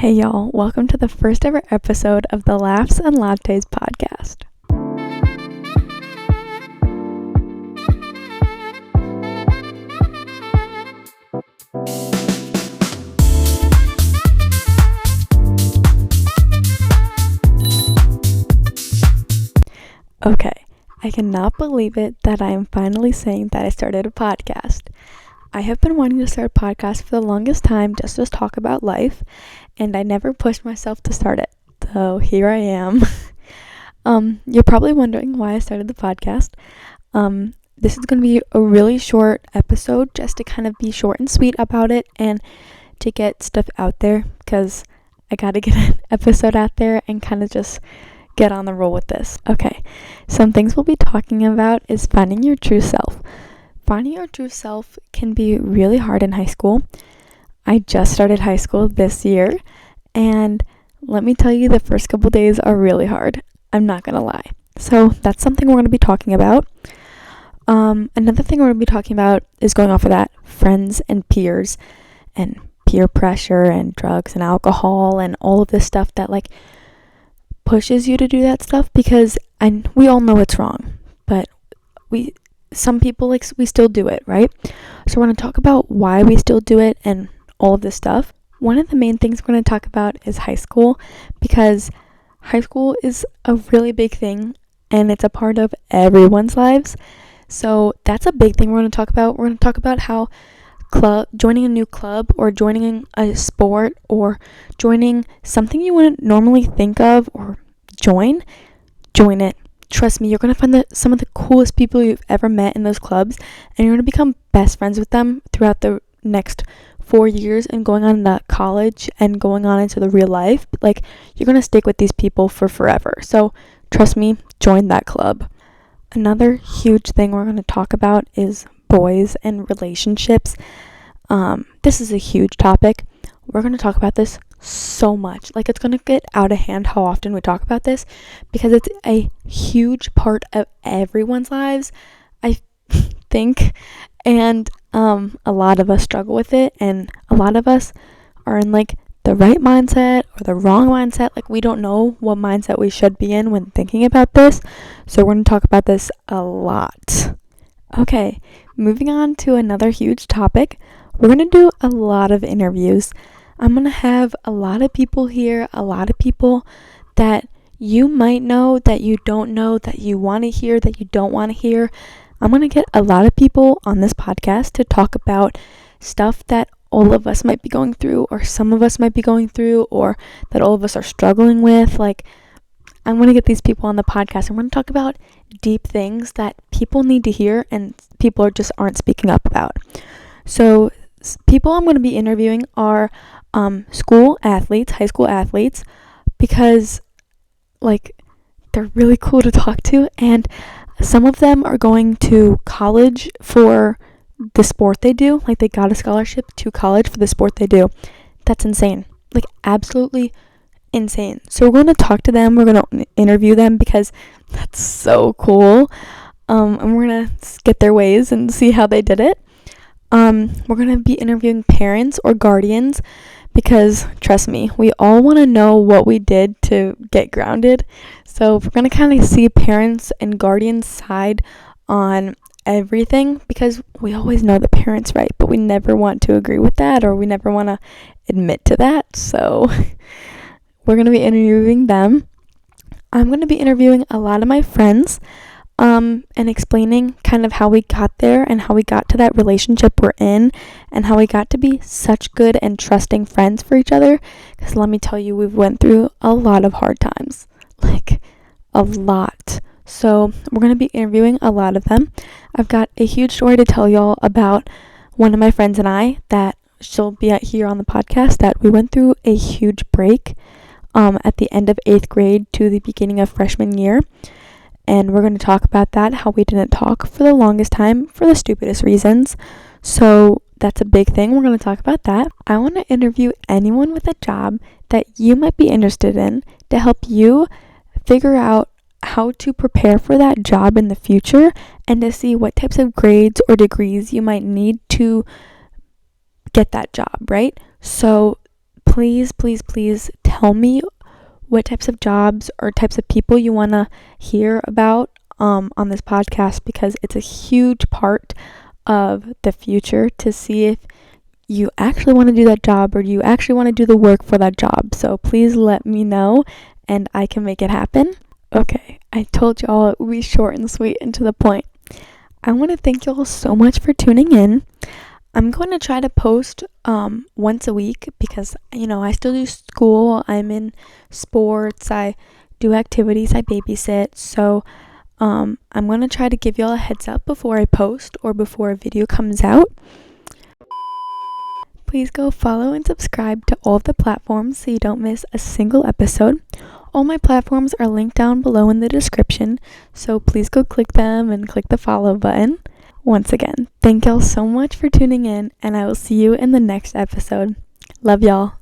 Hey y'all, welcome to the first ever episode of the Laughs Lattes Podcast. Okay, I cannot believe it that I am finally saying that I started a podcast. I have been wanting to start a podcast for the longest time just to talk about life, and I never pushed myself to start it. So here I am. You're probably wondering why I started the podcast. This is going to be a really short episode just to kind of be short and sweet about it and to get stuff out there because I got to get an episode out there and kind of just get on the roll with this. Okay, some things we'll be talking about is finding your true self. Finding your true self can be really hard in high school. I just started high school this year, and let me tell you, the first couple days are really hard. I'm not gonna lie. So that's something we're gonna be talking about. Another thing we're gonna be talking about is going off of that, friends and peers and peer pressure and drugs and alcohol and all of this stuff that like pushes you to do that stuff because we all know it's wrong, but some people we still do it, right? So we're going to talk about why we still do it and all of this stuff. One of the main things we're going to talk about is high school, because high school is a really big thing and it's a part of everyone's lives. So that's a big thing we're going to talk about. We're going to talk about how joining a new club or joining a sport or joining something you wouldn't normally think of or join it. Trust me, you're going to find some of the coolest people you've ever met in those clubs, and you're going to become best friends with them throughout the next 4 years and going on to college and going on into the real life. Like, you're going to stick with these people for forever. So trust me, join that club. Another huge thing we're going to talk about is boys and relationships. This is a huge topic. We're going to talk about this so much. Like, it's going to get out of hand how often we talk about this because it's a huge part of everyone's lives, I think. And a lot of us struggle with it, and a lot of us are in like the right mindset or the wrong mindset. Like, we don't know what mindset we should be in when thinking about this. So we're going to talk about this a lot. Okay, moving on to another huge topic. We're going to do a lot of interviews. I'm going to have a lot of people here, a lot of people that you might know, that you don't know, that you want to hear, that you don't want to hear. I'm going to get a lot of people on this podcast to talk about stuff that all of us might be going through, or some of us might be going through, or that all of us are struggling with. Like, I'm going to get these people on the podcast and we're going to talk about deep things that people need to hear and people aren't speaking up about. So people I'm going to be interviewing are school athletes, high school athletes, because like they're really cool to talk to, and some of them are going to college for the sport they do. Like, they got a scholarship to college for the sport they do. That's insane. Like, absolutely insane. So we're going to talk to them. We're going to interview them because that's so cool. And we're going to get their ways and see how they did it. We're going to be interviewing parents or guardians because, trust me, we all want to know what we did to get grounded. So we're going to kind of see parents and guardians' side on everything, because we always know the parents' right, but we never want to agree with that, or we never want to admit to that. So we're going to be interviewing them. I'm going to be interviewing a lot of my friends, and explaining kind of how we got there and how we got to that relationship we're in and how we got to be such good and trusting friends for each other. Because let me tell you, we've went through a lot of hard times, like a lot. So we're going to be interviewing a lot of them. I've got a huge story to tell y'all about one of my friends and I that she'll be here on the podcast, that we went through a huge break at the end of 8th grade to the beginning of freshman year. And we're going to talk about that, how we didn't talk for the longest time for the stupidest reasons. So that's a big thing. We're going to talk about that. I want to interview anyone with a job that you might be interested in to help you figure out how to prepare for that job in the future and to see what types of grades or degrees you might need to get that job, right? So please tell me what types of jobs or types of people you want to hear about on this podcast, because it's a huge part of the future to see if you actually want to do that job or you actually want to do the work for that job. So please let me know and I can make it happen. Okay, I told y'all it would be short and sweet and to the point. I want to thank y'all so much for tuning in. I'm going to try to post once a week because, I still do school. I'm in sports. I do activities. I babysit. So I'm going to try to give y'all a heads up before I post or before a video comes out. Please go follow and subscribe to all of the platforms so you don't miss a single episode. All my platforms are linked down below in the description, so please go click them and click the follow button. Once again, thank y'all so much for tuning in, and I will see you in the next episode. Love y'all.